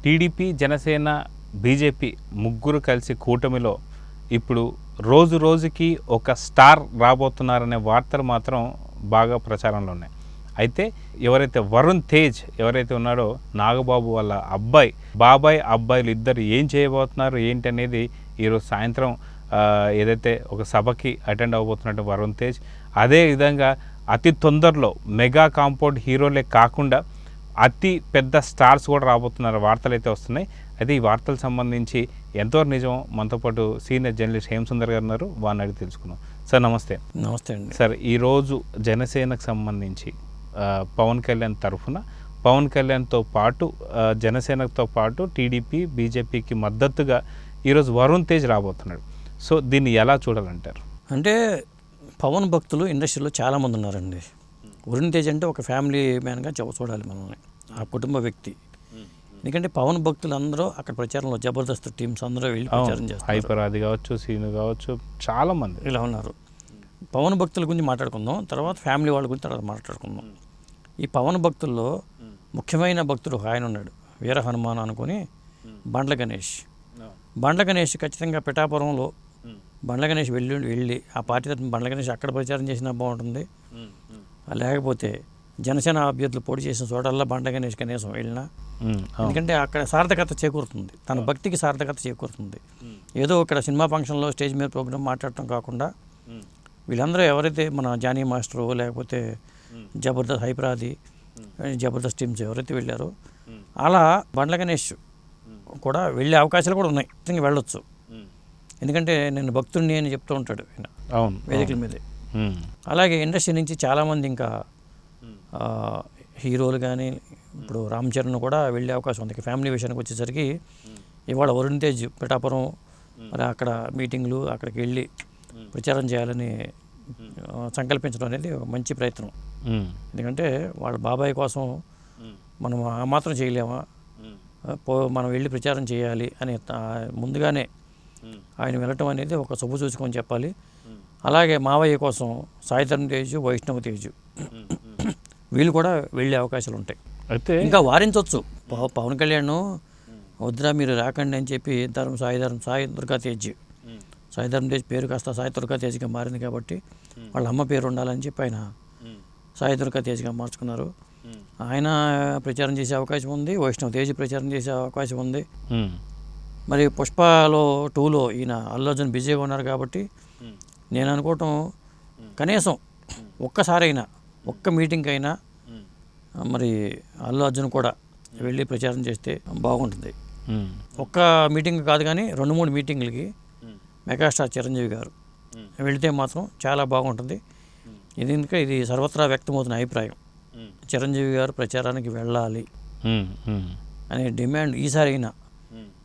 TDP, Janasena, BJP ముగ్గురు కలిసి కూటమిలో ఇప్పుడు రోజు రోజుకి ఒక స్టార్ రాబోతున్నారనే వార్తలు మాత్రం బాగా ప్రచారంలో ఉన్నాయి. అయితే ఎవరైతే వరుణ్ తేజ్ ఎవరైతే ఉన్నాడో నాగబాబు వాళ్ళ బాబాయ్ అబ్బాయిలు ఇద్దరు ఏం చేయబోతున్నారు ఏంటి అనేది ఈరోజు సాయంత్రం ఏదైతే ఒక సభకి అటెండ్ అవ్వబోతున్నట్టు వరుణ్ తేజ్, అదే విధంగా అతి తొందరలో మెగా కాంపౌండ్ హీరోలే కాకుండా అతి పెద్ద స్టార్స్ కూడా రాబోతున్నారు వార్తలు అయితే వస్తున్నాయి. అయితే ఈ వార్తలకు సంబంధించి ఎంతవరకు నిజం మనతో పాటు సీనియర్ జర్నలిస్ట్ హేమసుందర్ గారు ఉన్నారు, వారిని అడిగి తెలుసుకున్నాం. సార్ నమస్తే. నమస్తే అండి. సార్, ఈరోజు జనసేనకు సంబంధించి పవన్ కళ్యాణ్ తరఫున పవన్ కళ్యాణ్తో పాటు జనసేనతో పాటు టీడీపీ, బీజేపీకి మద్దతుగా ఈరోజు వరుణ్ తేజ్ రాబోతున్నాడు. సో దీన్ని ఎలా చూడాలంటారు? అంటే పవన్ భక్తులు ఇండస్ట్రీలో చాలామంది ఉన్నారండి. వరుణ్ తేజ్ అంటే ఒక ఫ్యామిలీ మ్యాన్గా చూడాలి మనల్ని, ఆ కుటుంబ వ్యక్తి. ఎందుకంటే పవన్ భక్తులు అందరూ అక్కడ ప్రచారంలో జబర్దస్త్ టీమ్స్ అందరూ వెళ్ళి ప్రచారం చేస్తారు. హైపరాది కావచ్చు, సీను కావచ్చు, చాలామంది ఇలా ఉన్నారు. పవన్ భక్తుల గురించి మాట్లాడుకుందాం, తర్వాత ఫ్యామిలీ వాళ్ళ గురించి తర్వాత మాట్లాడుకుందాం. ఈ పవన్ భక్తుల్లో ముఖ్యమైన భక్తుడు ఆయన ఉన్నాడు, వీర హనుమాన్ అనుకుని బండ్ల గణేష్ ఖచ్చితంగా పిఠాపురంలో బండ్ల గణేష్ వెళ్ళి ఆ పార్టీ తరఫున బండ్ల గణేష్ అక్కడ ప్రచారం చేసినా బాగుంటుంది. లేకపోతే జనసేన అభ్యర్థులు పోటీ చేసిన చోటల్లా బండ్ల గణేష్ కనీసం వెళ్ళినా, ఎందుకంటే అక్కడ సార్థకత చేకూరుతుంది, తన భక్తికి సార్థకత చేకూరుతుంది. ఏదో ఇక్కడ సినిమా ఫంక్షన్లో స్టేజ్ మీద ప్రోగ్రామ్ మాట్లాడటం కాకుండా వీళ్ళందరూ ఎవరైతే మన జానీ మాస్టరు లేకపోతే జబర్దస్త్ హైపరాది జబర్దస్త్ టీమ్స్ ఎవరైతే వెళ్ళారో అలా బండ్ల గణేష్ కూడా వెళ్ళే అవకాశాలు కూడా ఉన్నాయి. ఖచ్చితంగా వెళ్ళొచ్చు, ఎందుకంటే నేను భక్తుడిని అని చెప్తూ ఉంటాడు ఆయన వేదికల మీదే. అలాగే ఇండస్ట్రీ నుంచి చాలామంది ఇంకా హీరోలు కానీ ఇప్పుడు రామ్ చరణ్ కూడా వెళ్ళే అవకాశం ఉంది. ఫ్యామిలీ విషయానికి వచ్చేసరికి ఇవాళ వరుణ్ తేజ్ పిఠాపురం మరి అక్కడ మీటింగ్లు అక్కడికి వెళ్ళి ప్రచారం చేయాలని సంకల్పించడం అనేది ఒక మంచి ప్రయత్నం. ఎందుకంటే వాళ్ళ బాబాయ్ కోసం మనం ఆ మాత్రం చేయలేమా, మనం వెళ్ళి ప్రచారం చేయాలి అని ముందుగానే ఆయన వెళ్ళటం అనేది ఒక శుభ సూచకం చెప్పాలి. అలాగే మావయ్య కోసం సాయిధరం తేజ్, వైష్ణవ్ తేజ్ వీళ్ళు కూడా వెళ్ళే అవకాశాలు ఉంటాయి. అయితే ఇంకా వారించవచ్చు పవన్ కళ్యాణ్, వద్దురా మీరు రాకండి అని చెప్పి సాయి దుర్గా తేజ్ పేరు కాస్త సాయి దుర్గా తేజ్గా మారింది కాబట్టి వాళ్ళ అమ్మ పేరు ఉండాలని చెప్పి ఆయన సాయి దుర్గా తేజ్గా మార్చుకున్నారు. ఆయన ప్రచారం చేసే అవకాశం ఉంది, వైష్ణవ్ తేజ్ ప్రచారం చేసే అవకాశం ఉంది. మరి పుష్పలో 2లో ఈయన అల్లు అర్జున్ బిజీగా ఉన్నారు కాబట్టి నేను అనుకోవటం కనీసం ఒక్కసారైనా ఒక్క మీటింగ్ అయినా మరి అల్లు అర్జున్ కూడా వెళ్ళి ప్రచారం చేస్తే బాగుంటుంది. ఒక్క మీటింగ్ కాదు కానీ 2-3 మీటింగ్లకి మెగాస్టార్ చిరంజీవి గారు వెళితే మాత్రం చాలా బాగుంటుంది. ఇది సర్వత్రా వ్యక్తమవుతున్న అభిప్రాయం. చిరంజీవి గారు ప్రచారానికి వెళ్ళాలి అనే డిమాండ్ ఈసారి అయినా,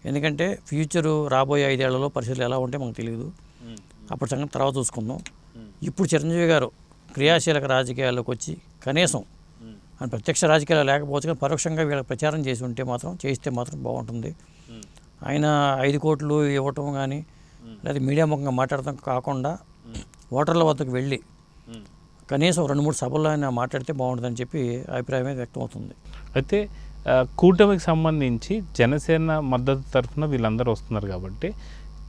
ఎందుకంటే ఫ్యూచరు రాబోయే 5 ఏళ్లలో పరిస్థితులు ఎలా ఉంటే మనకు తెలియదు, అప్పటి సంగతి తర్వాత చూసుకుందాం. ఇప్పుడు చిరంజీవి గారు క్రియాశీలక రాజకీయాల్లోకి వచ్చి కనీసం ఆయన ప్రత్యక్ష రాజకీయాలు లేకపోవచ్చు కానీ పరోక్షంగా వీళ్ళకి ప్రచారం చేసి ఉంటే మాత్రం చేయిస్తే మాత్రం బాగుంటుంది. ఆయన 5 కోట్లు ఇవ్వటం కానీ లేదా మీడియా ముఖంగా మాట్లాడటం కాకుండా ఓటర్ల వద్దకు వెళ్ళి కనీసం 2-3 సభల్లో ఆయన మాట్లాడితే బాగుంటుందని చెప్పి అభిప్రాయం వ్యక్తం అవుతుంది. అయితే కూటమికి సంబంధించి జనసేన మద్దతు తరఫున వీళ్ళందరూ వస్తున్నారు కాబట్టి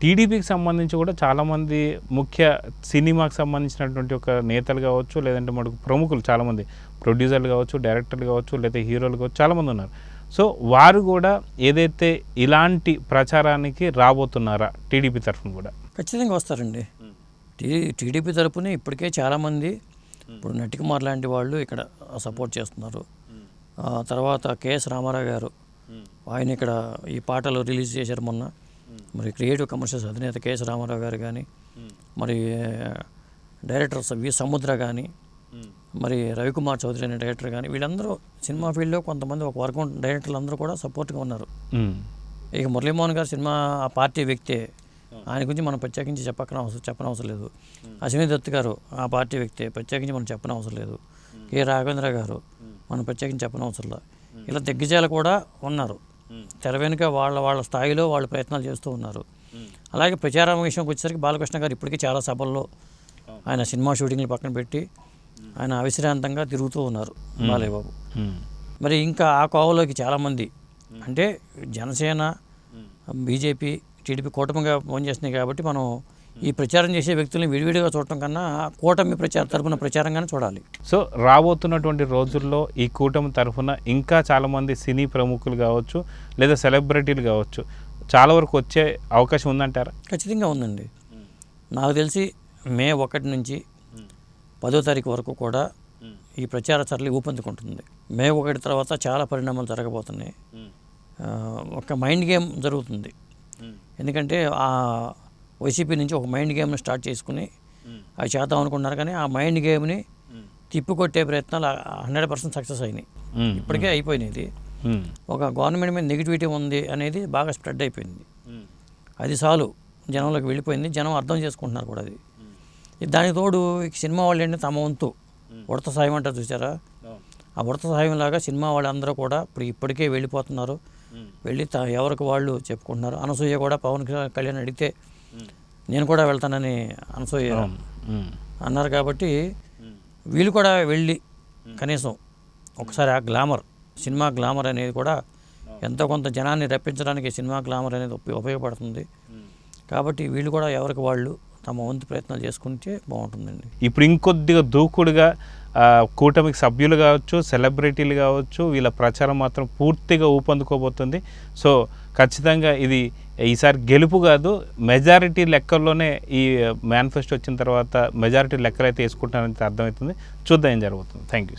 టీడీపీకి సంబంధించి కూడా చాలామంది ముఖ్య సినిమాకి సంబంధించినటువంటి ఒక నేతలు కావచ్చు, లేదంటే మనకు ప్రముఖులు చాలామంది ప్రొడ్యూసర్లు కావచ్చు, డైరెక్టర్లు కావచ్చు, లేదా హీరోలు కావచ్చు, చాలామంది ఉన్నారు. సో వారు కూడా ఏదైతే ఇలాంటి ప్రచారానికి రాబోతున్నారా టీడీపీ తరఫున కూడా? ఖచ్చితంగా వస్తారండి. టీడీపీ తరఫున ఇప్పటికే చాలామంది, ఇప్పుడు నటికుమార్ లాంటి వాళ్ళు ఇక్కడ సపోర్ట్ చేస్తున్నారు. తర్వాత కేఎస్ రామారావు గారు ఆయన ఇక్కడ ఈ పాటలు రిలీజ్ చేశారు మొన్న. మరి క్రియేటివ్ కమర్షియల్స్ అధినేత కేఎస్ రామారావు గారు కానీ, మరి డైరెక్టర్ వి సముద్ర కానీ, మరి రవికుమార్ చౌదరి అనే డైరెక్టర్ కానీ, వీళ్ళందరూ సినిమా ఫీల్డ్లో కొంతమంది ఒక వర్గం డైరెక్టర్లు అందరూ కూడా సపోర్ట్గా ఉన్నారు. ఇక మురళీమోహన్ గారు సినిమా ఆ పార్టీ వ్యక్తే, ఆయన గురించి మనం ప్రత్యేకించి చెప్పనవసరం లేదు. అశ్విని దత్ గారు ఆ పార్టీ వ్యక్తే, ప్రత్యేకించి మనం చెప్పనవసరం లేదు. కె రాఘవేంద్ర గారు మనం ప్రత్యేకించి చెప్పనవసరం లేదు. ఇలా దిగ్గజాలు కూడా ఉన్నారు. తెర వెనుక వాళ్ళ స్థాయిలో వాళ్ళు ప్రయత్నాలు చేస్తూ ఉన్నారు. అలాగే ప్రచారం విషయంకి వచ్చేసరికి బాలకృష్ణ గారు ఇప్పటికీ చాలా సభల్లో ఆయన సినిమా షూటింగ్లు పక్కన పెట్టి ఆయన అవిశ్రాంతంగా తిరుగుతూ ఉన్నారు బాలయ్య బాబు. మరి ఇంకా ఆ కోవలోకి చాలామంది అంటే జనసేన, బీజేపీ, టీడీపీ కూటమిగా పనిచేస్తున్నాయి కాబట్టి మనం ఈ ప్రచారం చేసే వ్యక్తుల్ని విడివిడిగా చూడటం కన్నా కూటమి తరపున ప్రచారంగానే చూడాలి. సో రాబోతున్నటువంటి రోజుల్లో ఈ కూటమి తరఫున ఇంకా చాలామంది సినీ ప్రముఖులు కావచ్చు లేదా సెలబ్రిటీలు కావచ్చు చాలా వరకు వచ్చే అవకాశం ఉందంటారా? ఖచ్చితంగా ఉందండి. నాకు తెలిసి మే 1 నుంచి 10వ తారీఖు వరకు కూడా ఈ ప్రచార సరళి ఊపందుకుంటుంది. మే 1 తర్వాత చాలా పరిణామాలు జరగబోతున్నాయి. ఒక మైండ్ గేమ్ జరుగుతుంది. ఎందుకంటే ఆ వైసీపీ నుంచి ఒక మైండ్ గేమ్ని స్టార్ట్ చేసుకుని అవి చేద్దాం అనుకున్నారు, కానీ ఆ మైండ్ గేమ్ని తిప్పికొట్టే ప్రయత్నాలు 100% సక్సెస్ అయినాయి. ఇప్పటికే అయిపోయినాయి. ఇది ఒక గవర్నమెంట్ మీద నెగిటివిటీ ఉంది అనేది బాగా స్ప్రెడ్ అయిపోయింది. అది చాలు జనంలోకి వెళ్ళిపోయింది. జనం అర్థం చేసుకుంటున్నారు కూడా అది. దానికి తోడు సినిమా వాళ్ళు ఏంటంటే తమ వంతు ఉడత సాయం అంటారు చూసారా, ఆ ఉడత సాయం లాగా సినిమా వాళ్ళందరూ కూడా ఇప్పటికే వెళ్ళిపోతున్నారు. వెళ్ళి ఎవరికి వాళ్ళు చెప్పుకుంటున్నారు. అనసూయ కూడా పవన్ కళ్యాణ్ అడిగితే నేను కూడా వెళ్తానని అనసూయ అన్నారు. కాబట్టి వీళ్ళు కూడా వెళ్ళి కనీసం ఒకసారి ఆ గ్లామర్, సినిమా గ్లామర్ అనేది కూడా ఎంతో కొంత జనాన్ని రప్పించడానికి సినిమా గ్లామర్ అనేది ఉపయోగపడుతుంది. కాబట్టి వీళ్ళు కూడా ఎవరికి వాళ్ళు తమ వంతు ప్రయత్నాలు చేసుకుంటే బాగుంటుందండి. ఇప్పుడు ఇంకొద్దిగా దూకుడుగా కూటమికి సభ్యులు కావచ్చు, సెలబ్రిటీలు కావచ్చు, వీళ్ళ ప్రచారం మాత్రం పూర్తిగా ఊపందుకోబోతుంది. సో ఖచ్చితంగా ఇది ఈసారి గెలుపు కాదు, మెజారిటీ లెక్కల్లోనే ఈ మేనిఫెస్టో వచ్చిన తర్వాత మెజారిటీ లెక్కలు అయితే వేసుకుంటారని అర్థమవుతుంది. చూద్దాం ఏం జరుగుతుంది. Thank you.